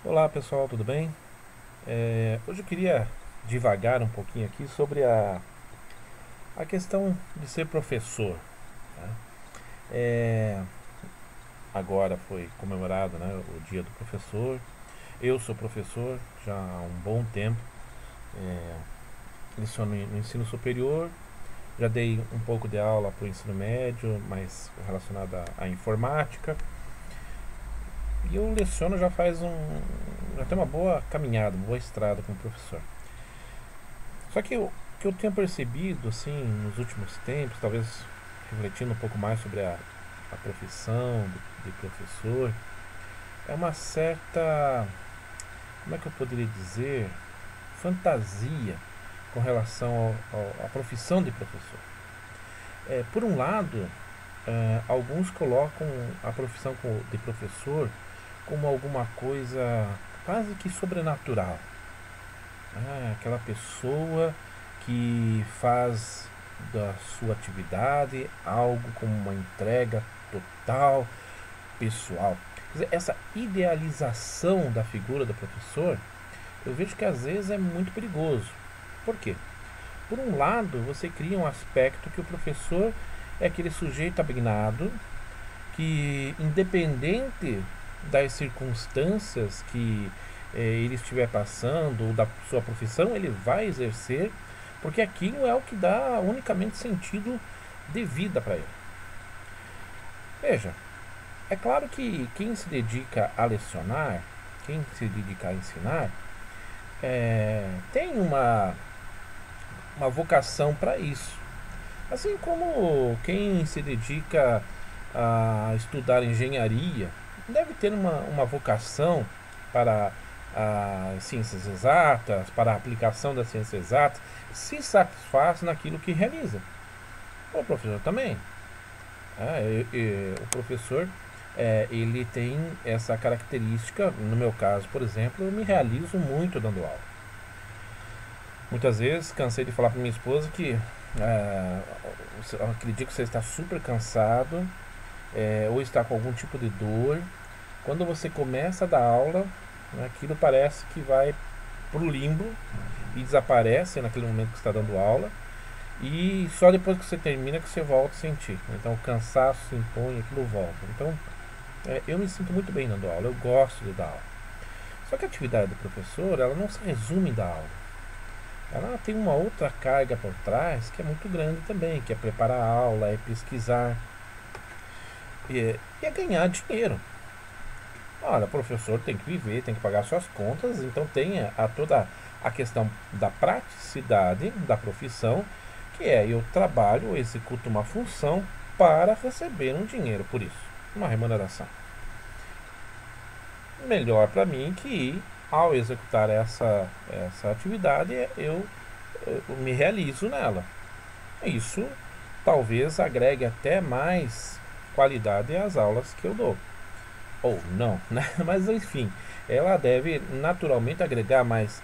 Olá pessoal, tudo bem? Hoje eu queria divagar um pouquinho aqui sobre a questão de ser professor. Tá? É, Agora foi comemorado, né, o Dia do Professor. Eu sou professor já há um bom tempo, é, leciono no ensino superior, já dei um pouco de aula para o ensino médio, mais relacionada à informática. E eu leciono já tem uma boa caminhada, uma boa estrada como professor. Só que o que eu tenho percebido, assim, nos últimos tempos, talvez refletindo um pouco mais sobre a profissão de professor, é uma certa, como é que eu poderia dizer, fantasia com relação à profissão de professor. Por um lado, alguns colocam a profissão de professor como alguma coisa quase que sobrenatural. Aquela pessoa que faz da sua atividade algo como uma entrega total, pessoal. Quer dizer, essa idealização da figura do professor, eu vejo que às vezes é muito perigoso. Por quê? Por um lado, você cria um aspecto que o professor é aquele sujeito abnegado que, independente das circunstâncias que ele estiver passando ou da sua profissão, ele vai exercer, porque aquilo é o que dá unicamente sentido de vida para ele. Veja, é claro que quem se dedica a lecionar, quem se dedica a ensinar, tem uma vocação para isso. Assim como quem se dedica a estudar engenharia deve ter uma vocação para as ciências exatas, para a aplicação das ciências exatas, se satisfaz naquilo que realiza. O professor também. O professor ele tem essa característica. No meu caso, por exemplo, eu me realizo muito dando aula. Muitas vezes cansei de falar para minha esposa que eu acredito que você está super cansado, ou está com algum tipo de dor. Quando você começa a dar aula, né, aquilo parece que vai para o limbo e desaparece naquele momento que você está dando aula. E só depois que você termina que você volta a sentir. Então o cansaço se impõe, aquilo volta. Então eu me sinto muito bem dando aula, eu gosto de dar aula. Só que a atividade do professor, ela não se resume em dar aula. Ela tem uma outra carga por trás que é muito grande também, que é preparar a aula, é pesquisar e é ganhar dinheiro. Olha, o professor tem que viver, tem que pagar suas contas, então tem toda a questão da praticidade da profissão, que é eu trabalho, eu executo uma função para receber um dinheiro por isso, uma remuneração. Melhor para mim que ao executar essa atividade eu me realizo nela. Isso talvez agregue até mais qualidade às aulas que eu dou. Ou não, né? Mas enfim, ela deve naturalmente agregar mais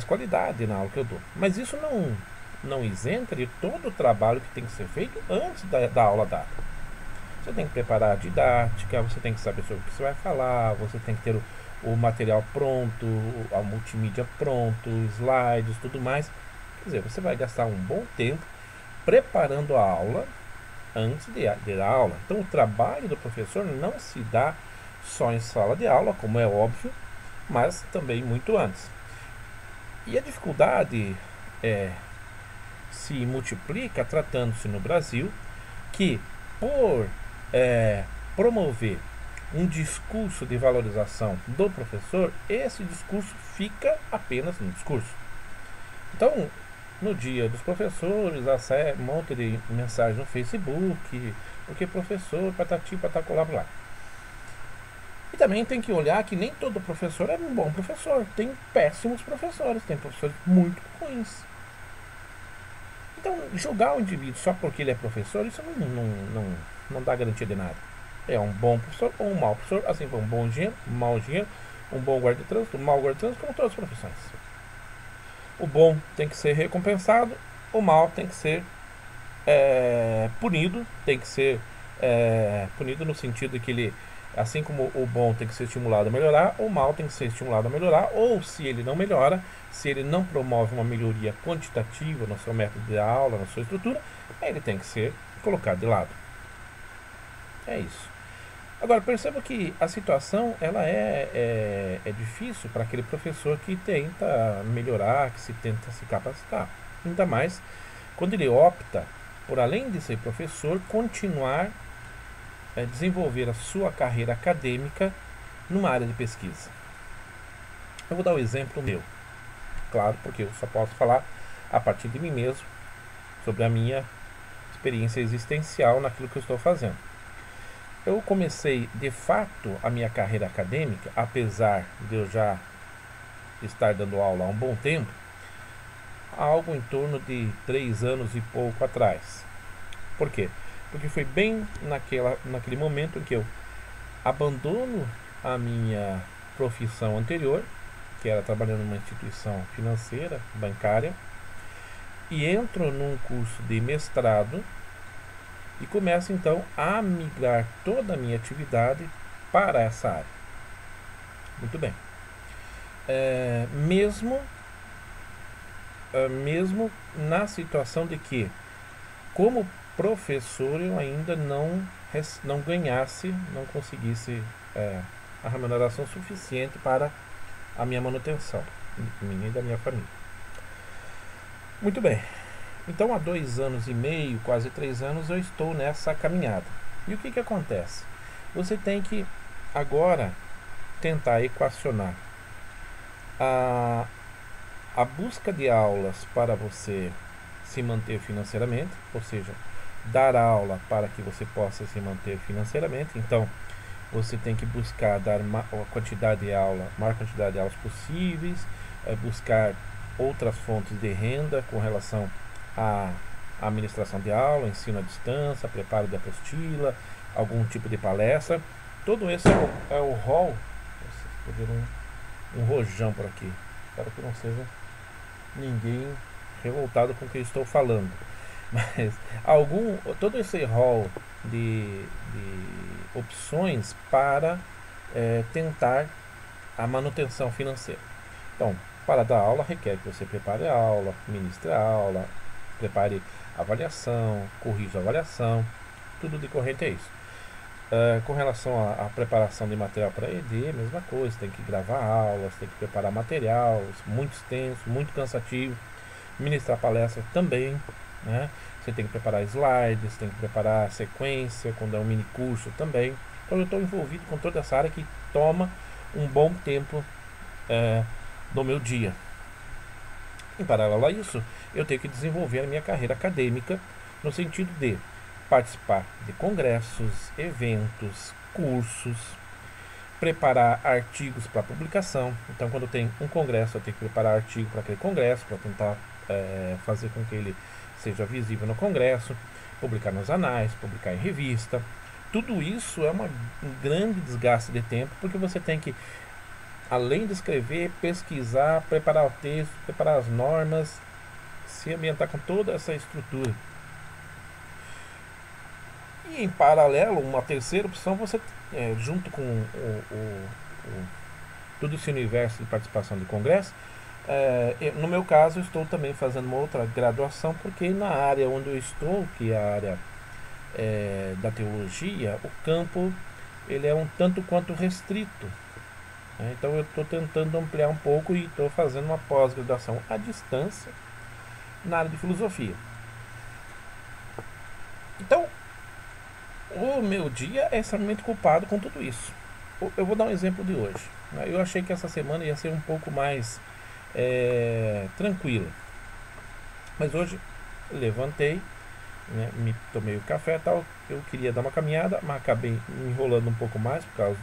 qualidade na aula que eu dou. Mas isso não isenta de todo o trabalho que tem que ser feito antes da aula dada. Você tem que preparar a didática, você tem que saber sobre o que você vai falar, você tem que ter o material pronto, a multimídia pronto, slides, tudo mais. Quer dizer, você vai gastar um bom tempo preparando a aula antes de dar aula. Então, o trabalho do professor não se dá só em sala de aula, como é óbvio, mas também muito antes. E a dificuldade se multiplica tratando-se no Brasil que, por promover um discurso de valorização do professor, esse discurso fica apenas um discurso. Então, no dia dos professores, um monte de mensagens no Facebook, porque professor, patati, patacolá, blá. E também tem que olhar que nem todo professor é um bom professor. Tem péssimos professores, tem professores muito ruins. Então, julgar o indivíduo só porque ele é professor, isso não dá garantia de nada. É um bom professor ou um mau professor, assim como um bom engenheiro, um mau engenheiro, um bom guarda de trânsito, um mau guarda de trânsito, como todas as profissões. O bom tem que ser recompensado, o mal tem que ser punido, tem que ser punido no sentido de que ele Assim como o bom tem que ser estimulado a melhorar, o mal tem que ser estimulado a melhorar, ou se ele não melhora, se ele não promove uma melhoria quantitativa no seu método de aula, na sua estrutura, ele tem que ser colocado de lado. É isso. Agora, perceba que a situação ela é difícil para aquele professor que tenta melhorar, que se tenta se capacitar. Ainda mais quando ele opta por, além de ser professor, continuar a desenvolver a sua carreira acadêmica numa área de pesquisa. Eu vou dar um exemplo meu, claro, porque eu só posso falar a partir de mim mesmo sobre a minha experiência existencial naquilo que eu estou fazendo. Eu comecei de fato a minha carreira acadêmica, apesar de eu já estar dando aula há um bom tempo, algo em torno de 3 anos e pouco atrás. Por quê? Porque foi bem naquele momento em que eu abandono a minha profissão anterior, que era trabalhando numa instituição financeira, bancária, e entro num curso de mestrado e começo então a migrar toda a minha atividade para essa área. Muito bem. Mesmo na situação de que, como professor, eu ainda não ganhasse, não conseguisse a remuneração suficiente para a minha manutenção, minha e da minha família. Muito bem. Então, há 2 anos e meio, quase 3 anos, eu estou nessa caminhada. E o que acontece? Você tem que agora tentar equacionar a busca de aulas para você se manter financeiramente, ou seja, dar aula para que você possa se manter financeiramente. Então, você tem que buscar dar maior quantidade de aulas possíveis, buscar outras fontes de renda com relação à administração de aula, ensino à distância, preparo de apostila, algum tipo de palestra. Todo esse é o rol. Vocês poderiam um rojão por aqui. Espero que não seja ninguém revoltado com o que eu estou falando. Mas todo esse rol de opções para tentar a manutenção financeira. Então, para dar aula requer que você prepare a aula, ministre a aula, prepare a avaliação, corrija a avaliação, tudo decorrente é isso. Com relação à preparação de material para ED, mesma coisa, tem que gravar aulas, tem que preparar material, muito extenso, muito cansativo, ministrar palestra também, né? Você tem que preparar slides, tem que preparar sequência, quando é um mini curso também. Então eu estou envolvido com toda essa área que toma um bom tempo do meu dia. Em paralelo a isso, eu tenho que desenvolver a minha carreira acadêmica no sentido de participar de congressos, eventos, cursos, preparar artigos para publicação. Então, quando tem um congresso, eu tenho que preparar artigo para aquele congresso, para tentar fazer com que ele seja visível no congresso, publicar nos anais, publicar em revista. Tudo isso é um grande desgaste de tempo, porque você tem que, além de escrever, pesquisar, preparar o texto, preparar as normas, se ambientar com toda essa estrutura. E em paralelo, uma terceira opção, você junto com todo esse universo de participação de congresso, no meu caso, eu estou também fazendo uma outra graduação, porque na área onde eu estou, que é a área da teologia, o campo ele é um tanto quanto restrito. Então eu estou tentando ampliar um pouco e estou fazendo uma pós-graduação à distância na área de filosofia. Então, o meu dia é extremamente culpado com tudo isso. Eu vou dar um exemplo de hoje. Eu achei que essa semana ia ser um pouco mais tranquila. Mas hoje eu levantei, me tomei o café e tal. Eu queria dar uma caminhada, mas acabei me enrolando um pouco mais por causa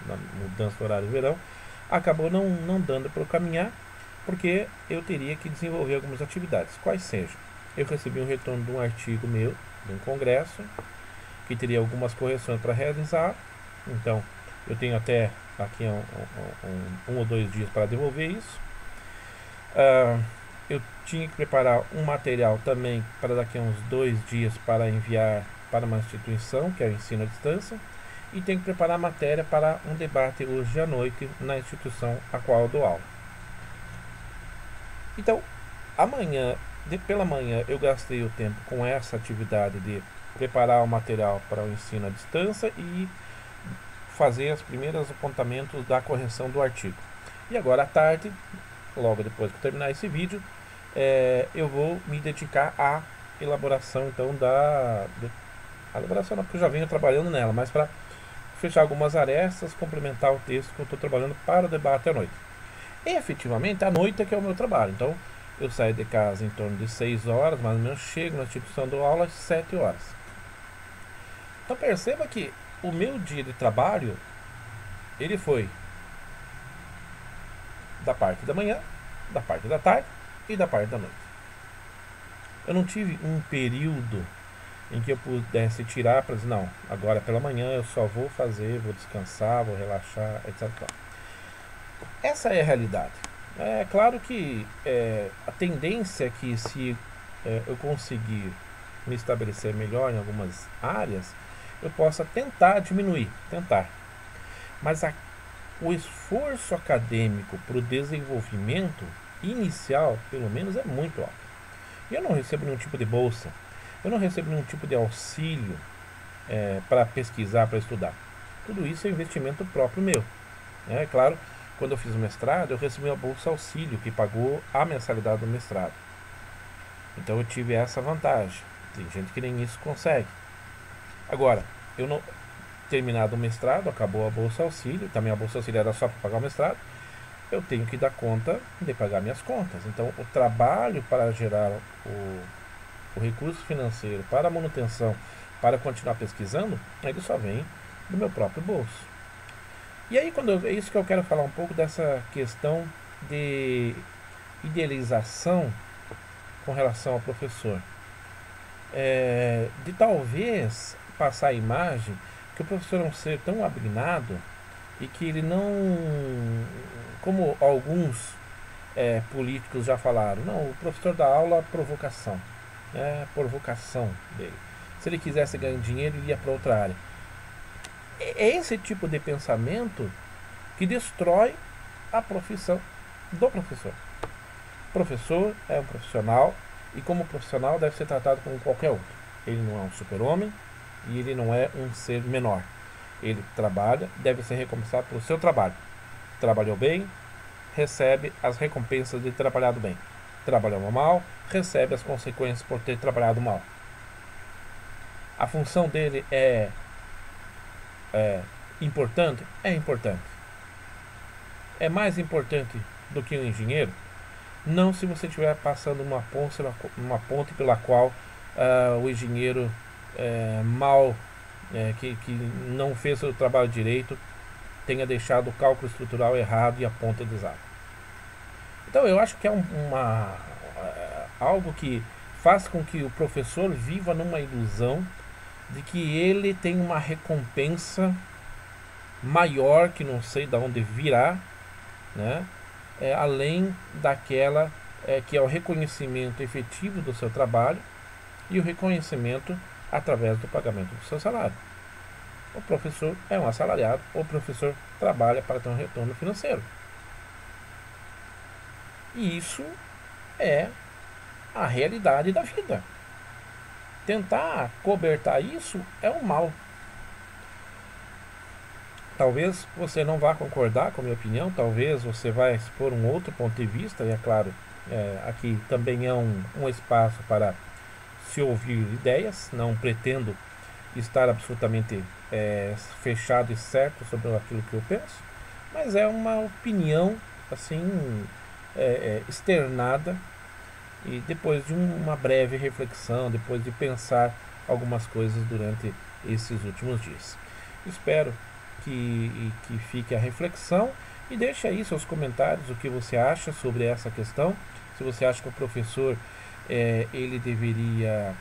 da mudança do horário do verão. Acabou não dando para eu caminhar, porque eu teria que desenvolver algumas atividades. Quais sejam? Eu recebi um retorno de um artigo meu, de um congresso, que teria algumas correções para realizar. Então, eu tenho até aqui um ou 2 dias para devolver isso. Eu tinha que preparar um material também para daqui a uns 2 dias para enviar para uma instituição, que é o ensino à distância. e tenho que preparar a matéria para um debate hoje à noite na instituição a qual eu dou aula. Então, amanhã, pela manhã, eu gastei o tempo com essa atividade de preparar o material para o ensino à distância e fazer os primeiros apontamentos da correção do artigo. E agora à tarde, logo depois que eu terminar esse vídeo, eu vou me dedicar à elaboração então a elaboração não, porque eu já venho trabalhando nela, mas para fechar algumas arestas, complementar o texto que eu estou trabalhando para o debate à noite. E efetivamente à noite é que é o meu trabalho. Então eu saio de casa em torno de 6 horas, mais ou menos, chego na instituição do aula às 7 horas. Então perceba que o meu dia de trabalho ele foi da parte da manhã, da parte da tarde e da parte da noite. Eu não tive um período em que eu pudesse tirar para dizer, não, agora pela manhã eu só vou fazer, vou descansar, vou relaxar, etc. Essa é a realidade. É claro que a tendência é que se eu conseguir me estabelecer melhor em algumas áreas, eu possa tentar diminuir, Mas o esforço acadêmico para o desenvolvimento inicial, pelo menos, é muito alto. E eu não recebo nenhum tipo de bolsa, eu não recebo nenhum tipo de auxílio para pesquisar, para estudar. Tudo isso é investimento próprio meu. É claro, quando eu fiz o mestrado, eu recebi uma bolsa auxílio que pagou a mensalidade do mestrado. Então eu tive essa vantagem. Tem gente que nem isso consegue. Agora, eu não terminado o mestrado, acabou a bolsa auxílio, também a bolsa auxílio era só para pagar o mestrado, eu tenho que dar conta de pagar minhas contas. Então o trabalho para gerar o recurso financeiro para a manutenção, para continuar pesquisando, ele só vem do meu próprio bolso. E aí é isso que eu quero falar um pouco dessa questão de idealização com relação ao professor. De talvez passar a imagem que o professor é um ser tão abrignado e que ele não, como alguns políticos já falaram, não, o professor dá aula provocação, por vocação dele. Se ele quisesse ganhar dinheiro, ele ia para outra área. É esse tipo de pensamento que destrói a profissão do professor. O professor é um profissional e como profissional deve ser tratado como qualquer outro. Ele não é um super-homem e ele não é um ser menor. Ele trabalha, deve ser recompensado pelo seu trabalho. Trabalhou bem, recebe as recompensas de ter trabalhado bem. Trabalhou mal, recebe as consequências por ter trabalhado mal. A função dele é importante? É importante. É mais importante do que um engenheiro? Não, se você estiver passando uma ponte pela qual o engenheiro que não fez o trabalho direito tenha deixado o cálculo estrutural errado e a ponte desaba. Então eu acho que é algo que faz com que o professor viva numa ilusão de que ele tem uma recompensa maior, que não sei de onde virá, né? Além daquela que é o reconhecimento efetivo do seu trabalho e o reconhecimento através do pagamento do seu salário. O professor é um assalariado, o professor trabalha para ter um retorno financeiro. E isso é a realidade da vida. Tentar cobertar isso é um mal. Talvez você não vá concordar com a minha opinião, talvez você vai expor um outro ponto de vista, e é claro, aqui também é um espaço para se ouvir ideias, não pretendo estar absolutamente fechado e certo sobre aquilo que eu penso, mas é uma opinião assim externada e depois de uma breve reflexão, depois de pensar algumas coisas durante esses últimos dias. Espero que fique a reflexão e deixe aí seus comentários, o que você acha sobre essa questão, se você acha que o professor ele deveria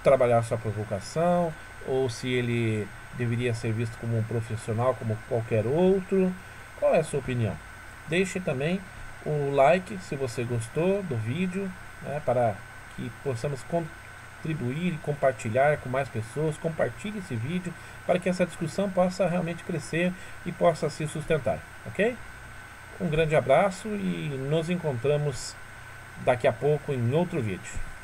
trabalhar sua provocação, ou se ele deveria ser visto como um profissional, como qualquer outro. Qual é a sua opinião? Deixe também o like se você gostou do vídeo, para que possamos distribuir e compartilhar com mais pessoas. Compartilhe esse vídeo para que essa discussão possa realmente crescer e possa se sustentar, ok? Um grande abraço e nos encontramos daqui a pouco em outro vídeo.